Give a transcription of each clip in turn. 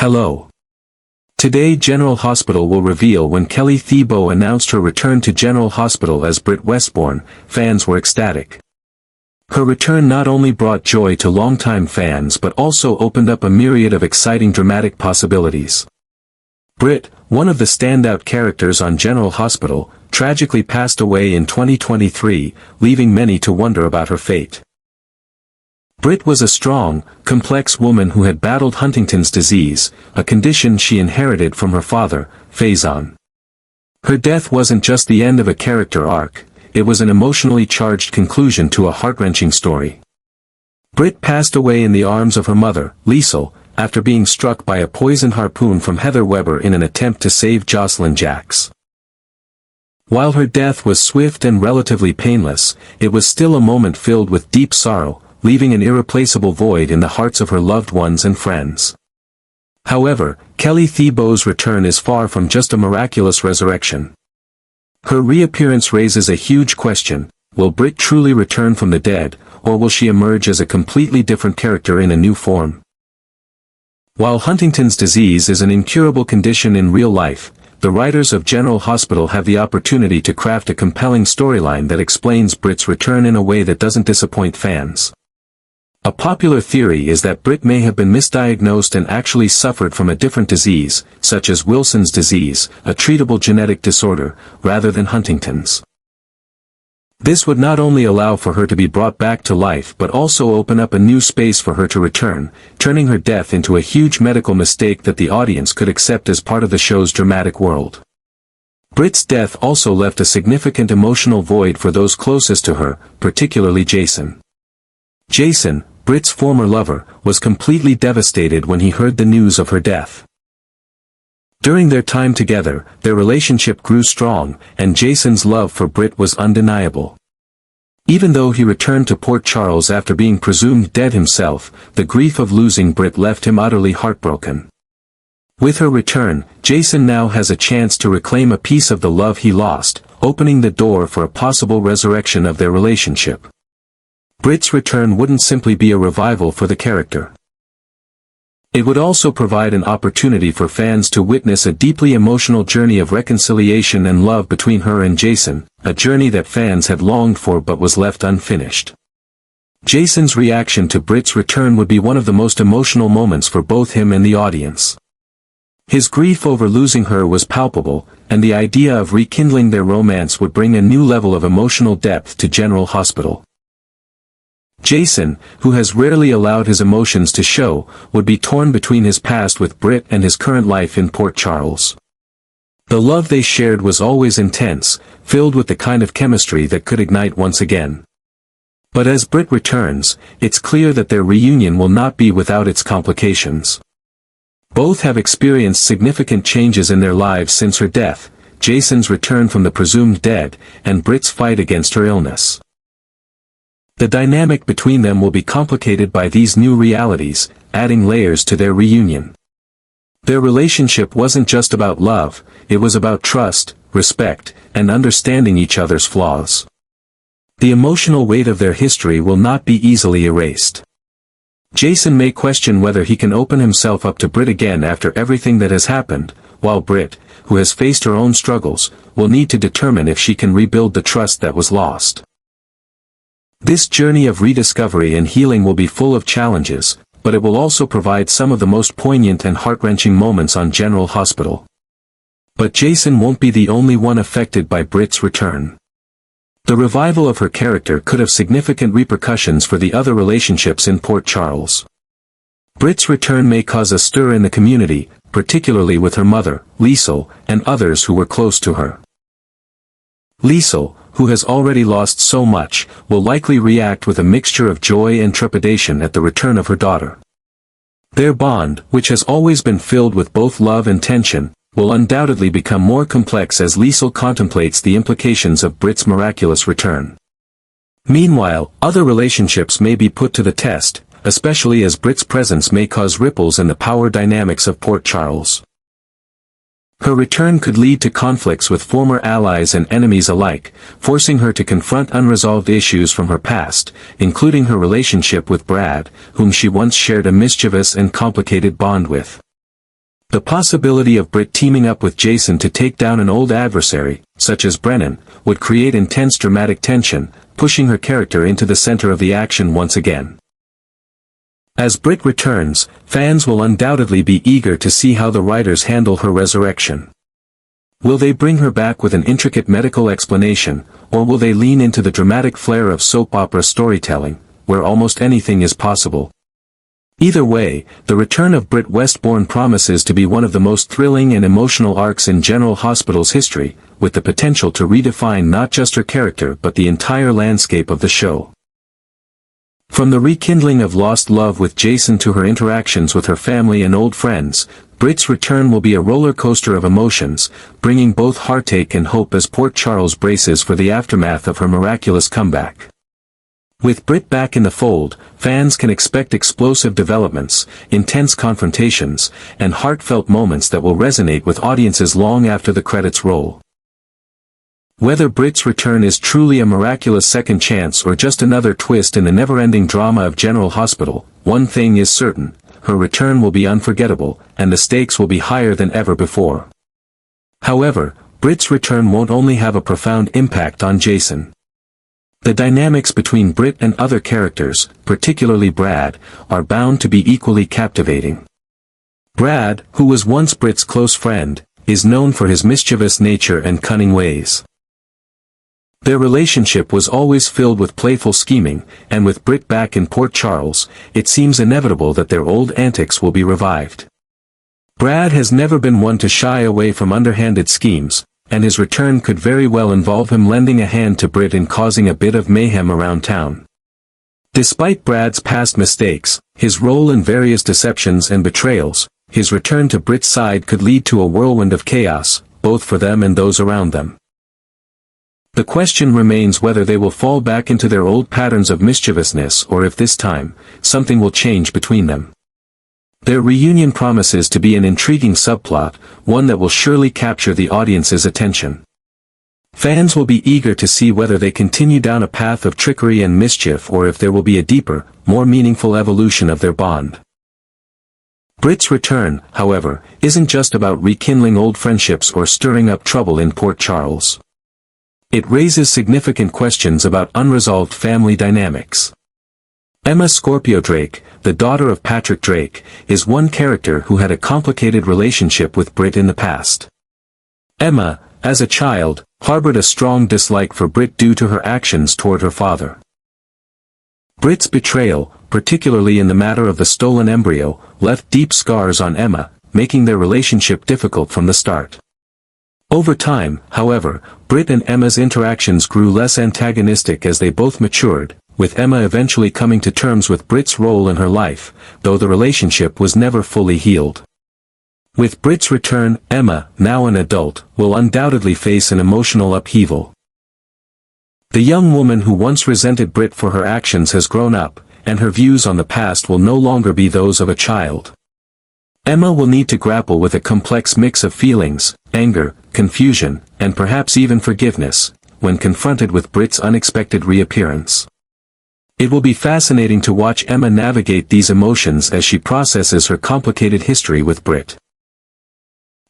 Hello. Today General Hospital will reveal when Kelly Thibault announced her return to General Hospital as Britt Westbourne. Fans were ecstatic. Her return not only brought joy to longtime fans but also opened up a myriad of exciting dramatic possibilities. Britt, one of the standout characters on General Hospital, tragically passed away in 2023, leaving many to wonder about her fate. Britt was a strong, complex woman who had battled Huntington's disease, a condition she inherited from her father, Faison. Her death wasn't just the end of a character arc, it was an emotionally charged conclusion to a heart-wrenching story. Britt passed away in the arms of her mother, Liesl, after being struck by a poisoned harpoon from Heather Weber in an attempt to save Jocelyn Jacks. While her death was swift and relatively painless, it was still a moment filled with deep sorrow, leaving an irreplaceable void in the hearts of her loved ones and friends. However, Kelly Thibault's return is far from just a miraculous resurrection. Her reappearance raises a huge question: will Britt truly return from the dead, or will she emerge as a completely different character in a new form? While Huntington's disease is an incurable condition in real life, the writers of General Hospital have the opportunity to craft a compelling storyline that explains Britt's return in a way that doesn't disappoint fans. A popular theory is that Britt may have been misdiagnosed and actually suffered from a different disease, such as Wilson's disease, a treatable genetic disorder, rather than Huntington's. This would not only allow for her to be brought back to life but also open up a new space for her to return, turning her death into a huge medical mistake that the audience could accept as part of the show's dramatic world. Britt's death also left a significant emotional void for those closest to her, particularly Jason. Jason, Britt's former lover, was completely devastated when he heard the news of her death. During their time together, their relationship grew strong, and Jason's love for Britt was undeniable. Even though he returned to Port Charles after being presumed dead himself, the grief of losing Britt left him utterly heartbroken. With her return, Jason now has a chance to reclaim a piece of the love he lost, opening the door for a possible resurrection of their relationship. Britt's return wouldn't simply be a revival for the character. It would also provide an opportunity for fans to witness a deeply emotional journey of reconciliation and love between her and Jason, a journey that fans had longed for but was left unfinished. Jason's reaction to Britt's return would be one of the most emotional moments for both him and the audience. His grief over losing her was palpable, and the idea of rekindling their romance would bring a new level of emotional depth to General Hospital. Jason, who has rarely allowed his emotions to show, would be torn between his past with Britt and his current life in Port Charles. The love they shared was always intense, filled with the kind of chemistry that could ignite once again. But as Britt returns, it's clear that their reunion will not be without its complications. Both have experienced significant changes in their lives since her death, Jason's return from the presumed dead, and Britt's fight against her illness. The dynamic between them will be complicated by these new realities, adding layers to their reunion. Their relationship wasn't just about love, it was about trust, respect, and understanding each other's flaws. The emotional weight of their history will not be easily erased. Jason may question whether he can open himself up to Britt again after everything that has happened, while Britt, who has faced her own struggles, will need to determine if she can rebuild the trust that was lost. This journey of rediscovery and healing will be full of challenges, but it will also provide some of the most poignant and heart-wrenching moments on General Hospital. But Jason won't be the only one affected by Britt's return. The revival of her character could have significant repercussions for the other relationships in Port Charles. Britt's return may cause a stir in the community, particularly with her mother, Liesl, and others who were close to her. Liesl, who has already lost so much, will likely react with a mixture of joy and trepidation at the return of her daughter. Their bond, which has always been filled with both love and tension, will undoubtedly become more complex as Liesl contemplates the implications of Britt's miraculous return. Meanwhile, other relationships may be put to the test, especially as Britt's presence may cause ripples in the power dynamics of Port Charles. Her return could lead to conflicts with former allies and enemies alike, forcing her to confront unresolved issues from her past, including her relationship with Brad, whom she once shared a mischievous and complicated bond with. The possibility of Britt teaming up with Jason to take down an old adversary, such as Brennan, would create intense dramatic tension, pushing her character into the center of the action once again. As Britt returns, fans will undoubtedly be eager to see how the writers handle her resurrection. Will they bring her back with an intricate medical explanation, or will they lean into the dramatic flair of soap opera storytelling, where almost anything is possible? Either way, the return of Britt Westbourne promises to be one of the most thrilling and emotional arcs in General Hospital's history, with the potential to redefine not just her character but the entire landscape of the show. From the rekindling of lost love with Jason to her interactions with her family and old friends, Britt's return will be a roller coaster of emotions, bringing both heartache and hope as Port Charles braces for the aftermath of her miraculous comeback. With Britt back in the fold, fans can expect explosive developments, intense confrontations, and heartfelt moments that will resonate with audiences long after the credits roll. Whether Britt's return is truly a miraculous second chance or just another twist in the never-ending drama of General Hospital, one thing is certain: her return will be unforgettable, and the stakes will be higher than ever before. However, Britt's return won't only have a profound impact on Jason. The dynamics between Britt and other characters, particularly Brad, are bound to be equally captivating. Brad, who was once Britt's close friend, is known for his mischievous nature and cunning ways. Their relationship was always filled with playful scheming, and with Britt back in Port Charles, it seems inevitable that their old antics will be revived. Brad has never been one to shy away from underhanded schemes, and his return could very well involve him lending a hand to Britt in causing a bit of mayhem around town. Despite Brad's past mistakes, his role in various deceptions and betrayals, his return to Britt's side could lead to a whirlwind of chaos, both for them and those around them. The question remains whether they will fall back into their old patterns of mischievousness or if this time, something will change between them. Their reunion promises to be an intriguing subplot, one that will surely capture the audience's attention. Fans will be eager to see whether they continue down a path of trickery and mischief or if there will be a deeper, more meaningful evolution of their bond. Britt's return, however, isn't just about rekindling old friendships or stirring up trouble in Port Charles. It raises significant questions about unresolved family dynamics. Emma Scorpio Drake, the daughter of Patrick Drake, is one character who had a complicated relationship with Britt in the past. Emma, as a child, harbored a strong dislike for Britt due to her actions toward her father. Britt's betrayal, particularly in the matter of the stolen embryo, left deep scars on Emma, making their relationship difficult from the start. Over time, however, Britt and Emma's interactions grew less antagonistic as they both matured, with Emma eventually coming to terms with Britt's role in her life, though the relationship was never fully healed. With Britt's return, Emma, now an adult, will undoubtedly face an emotional upheaval. The young woman who once resented Britt for her actions has grown up, and her views on the past will no longer be those of a child. Emma will need to grapple with a complex mix of feelings, anger, confusion, and perhaps even forgiveness, when confronted with Britt's unexpected reappearance. It will be fascinating to watch Emma navigate these emotions as she processes her complicated history with Britt.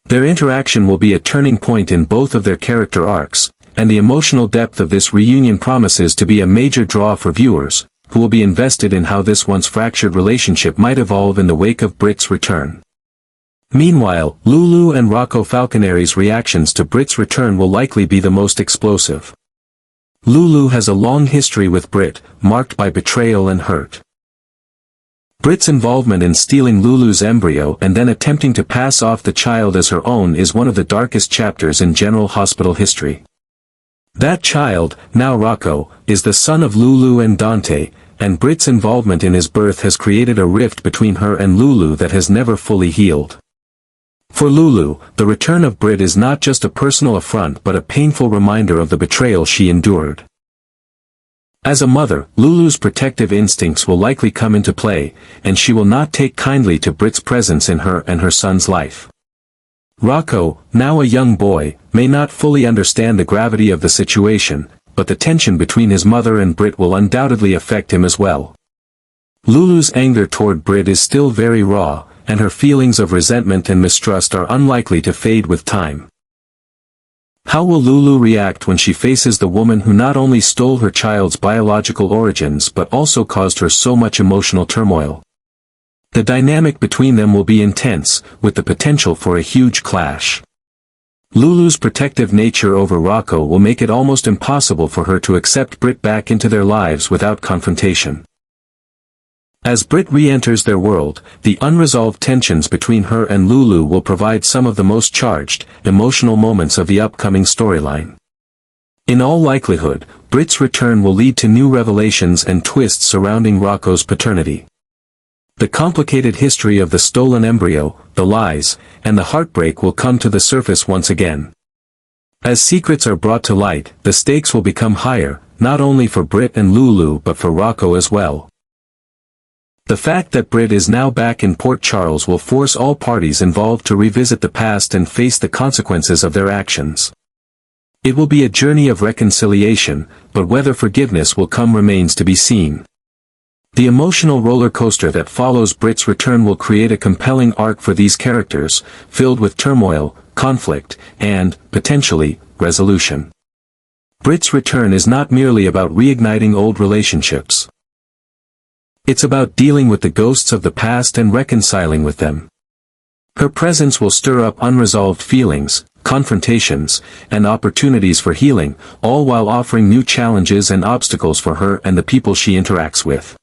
Their interaction will be a turning point in both of their character arcs, and the emotional depth of this reunion promises to be a major draw for viewers, who will be invested in how this once fractured relationship might evolve in the wake of Britt's return. Meanwhile, Lulu and Rocco Falconeri's reactions to Britt's return will likely be the most explosive. Lulu has a long history with Britt, marked by betrayal and hurt. Britt's involvement in stealing Lulu's embryo and then attempting to pass off the child as her own is one of the darkest chapters in General Hospital history. That child, now Rocco, is the son of Lulu and Dante, and Britt's involvement in his birth has created a rift between her and Lulu that has never fully healed. For Lulu, the return of Britt is not just a personal affront but a painful reminder of the betrayal she endured. As a mother, Lulu's protective instincts will likely come into play, and she will not take kindly to Britt's presence in her and her son's life. Rocco, now a young boy, may not fully understand the gravity of the situation, but the tension between his mother and Britt will undoubtedly affect him as well. Lulu's anger toward Britt is still very raw, and her feelings of resentment and mistrust are unlikely to fade with time. How will Lulu react when she faces the woman who not only stole her child's biological origins but also caused her so much emotional turmoil? The dynamic between them will be intense, with the potential for a huge clash. Lulu's protective nature over Rocco will make it almost impossible for her to accept Britt back into their lives without confrontation. As Britt re-enters their world, the unresolved tensions between her and Lulu will provide some of the most charged, emotional moments of the upcoming storyline. In all likelihood, Britt's return will lead to new revelations and twists surrounding Rocco's paternity. The complicated history of the stolen embryo, the lies, and the heartbreak will come to the surface once again. As secrets are brought to light, the stakes will become higher, not only for Britt and Lulu but for Rocco as well. The fact that Britt is now back in Port Charles will force all parties involved to revisit the past and face the consequences of their actions. It will be a journey of reconciliation, but whether forgiveness will come remains to be seen. The emotional roller coaster that follows Britt's return will create a compelling arc for these characters, filled with turmoil, conflict, and, potentially, resolution. Britt's return is not merely about reigniting old relationships. It's about dealing with the ghosts of the past and reconciling with them. Her presence will stir up unresolved feelings, confrontations, and opportunities for healing, all while offering new challenges and obstacles for her and the people she interacts with.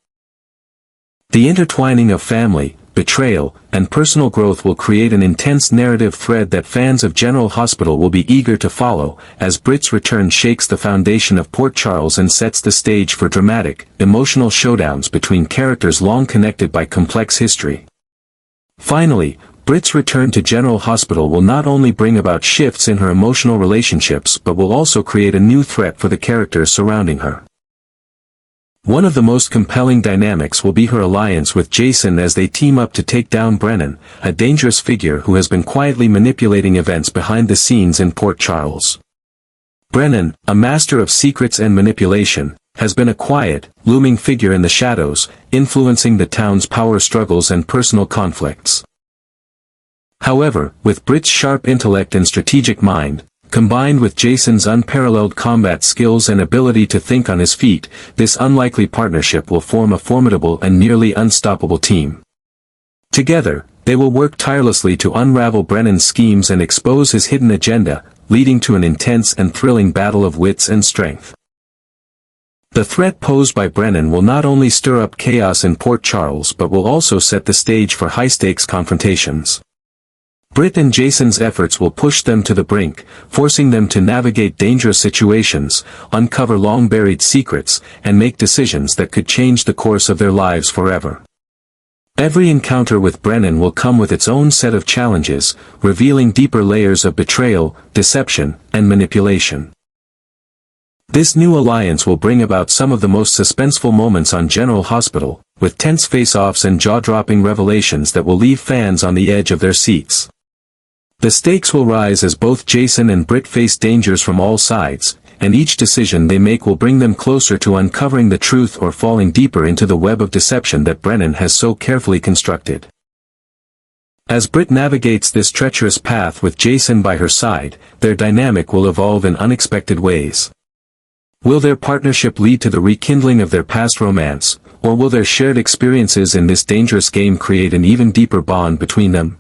The intertwining of family, betrayal, and personal growth will create an intense narrative thread that fans of General Hospital will be eager to follow, as Britt's return shakes the foundation of Port Charles and sets the stage for dramatic, emotional showdowns between characters long connected by complex history. Finally, Britt's return to General Hospital will not only bring about shifts in her emotional relationships but will also create a new threat for the characters surrounding her. One of the most compelling dynamics will be her alliance with Jason as they team up to take down Brennan, a dangerous figure who has been quietly manipulating events behind the scenes in Port Charles. Brennan, a master of secrets and manipulation, has been a quiet, looming figure in the shadows, influencing the town's power struggles and personal conflicts. However, with Britt's sharp intellect and strategic mind, combined with Jason's unparalleled combat skills and ability to think on his feet, this unlikely partnership will form a formidable and nearly unstoppable team. Together, they will work tirelessly to unravel Brennan's schemes and expose his hidden agenda, leading to an intense and thrilling battle of wits and strength. The threat posed by Brennan will not only stir up chaos in Port Charles but will also set the stage for high-stakes confrontations. Britt and Jason's efforts will push them to the brink, forcing them to navigate dangerous situations, uncover long-buried secrets, and make decisions that could change the course of their lives forever. Every encounter with Brennan will come with its own set of challenges, revealing deeper layers of betrayal, deception, and manipulation. This new alliance will bring about some of the most suspenseful moments on General Hospital, with tense face-offs and jaw-dropping revelations that will leave fans on the edge of their seats. The stakes will rise as both Jason and Britt face dangers from all sides, and each decision they make will bring them closer to uncovering the truth or falling deeper into the web of deception that Brennan has so carefully constructed. As Britt navigates this treacherous path with Jason by her side, their dynamic will evolve in unexpected ways. Will their partnership lead to the rekindling of their past romance, or will their shared experiences in this dangerous game create an even deeper bond between them?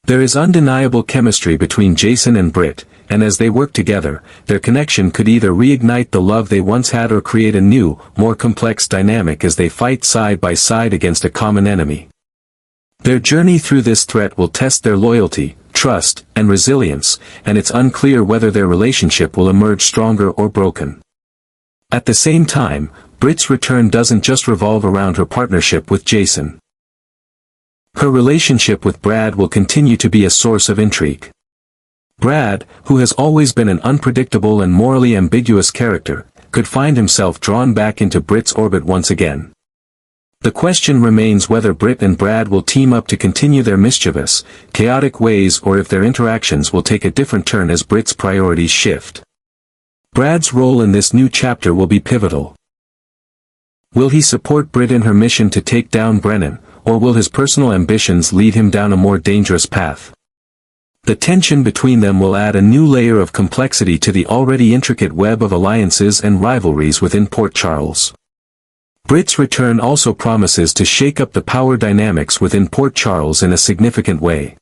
There is undeniable chemistry between Jason and Britt, and as they work together, their connection could either reignite the love they once had or create a new, more complex dynamic as they fight side by side against a common enemy. Their journey through this threat will test their loyalty, trust, and resilience, and it's unclear whether their relationship will emerge stronger or broken. At the same time, Britt's return doesn't just revolve around her partnership with Jason. Her relationship with Brad will continue to be a source of intrigue. Brad, who has always been an unpredictable and morally ambiguous character, could find himself drawn back into Britt's orbit once again. The question remains whether Britt and Brad will team up to continue their mischievous, chaotic ways or if their interactions will take a different turn as Britt's priorities shift. Brad's role in this new chapter will be pivotal. Will he support Britt in her mission to take down Brennan, or will his personal ambitions lead him down a more dangerous path? The tension between them will add a new layer of complexity to the already intricate web of alliances and rivalries within Port Charles. Britt's return also promises to shake up the power dynamics within Port Charles in a significant way.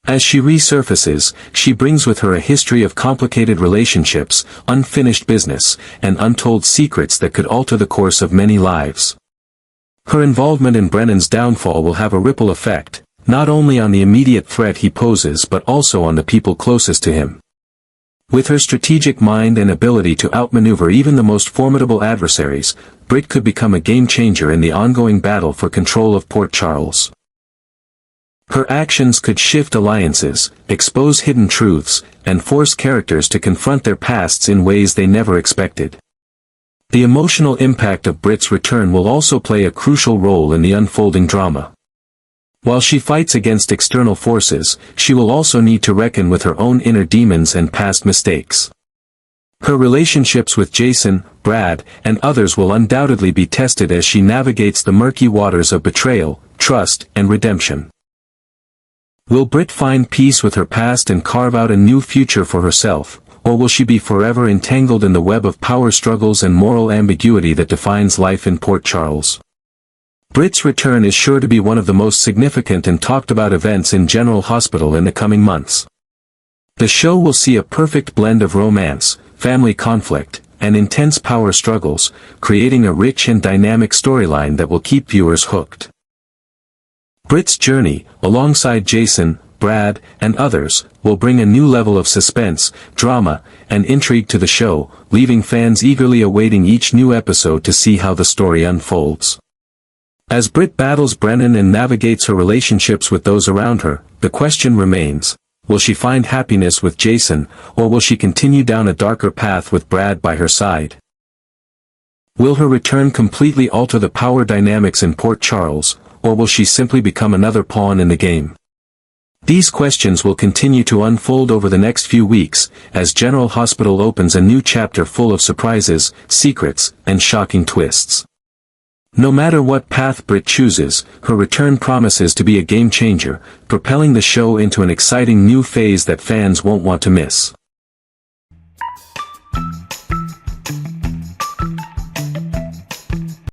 As she resurfaces, she brings with her a history of complicated relationships, unfinished business, and untold secrets that could alter the course of many lives. Her involvement in Brennan's downfall will have a ripple effect, not only on the immediate threat he poses but also on the people closest to him. With her strategic mind and ability to outmaneuver even the most formidable adversaries, Britt could become a game-changer in the ongoing battle for control of Port Charles. Her actions could shift alliances, expose hidden truths, and force characters to confront their pasts in ways they never expected. The emotional impact of Britt's return will also play a crucial role in the unfolding drama. While she fights against external forces, she will also need to reckon with her own inner demons and past mistakes. Her relationships with Jason, Brad, and others will undoubtedly be tested as she navigates the murky waters of betrayal, trust, and redemption. Will Britt find peace with her past and carve out a new future for herself, or will she be forever entangled in the web of power struggles and moral ambiguity that defines life in Port Charles? Britt's return is sure to be one of the most significant and talked about events in General Hospital in the coming months. The show will see a perfect blend of romance, family conflict, and intense power struggles, creating a rich and dynamic storyline that will keep viewers hooked. Britt's journey, alongside Jason, Brad, and others, will bring a new level of suspense, drama, and intrigue to the show, leaving fans eagerly awaiting each new episode to see how the story unfolds. As Britt battles Brennan and navigates her relationships with those around her, the question remains, will she find happiness with Jason, or will she continue down a darker path with Brad by her side? Will her return completely alter the power dynamics in Port Charles, or will she simply become another pawn in the game? These questions will continue to unfold over the next few weeks, as General Hospital opens a new chapter full of surprises, secrets, and shocking twists. No matter what path Britt chooses, her return promises to be a game-changer, propelling the show into an exciting new phase that fans won't want to miss.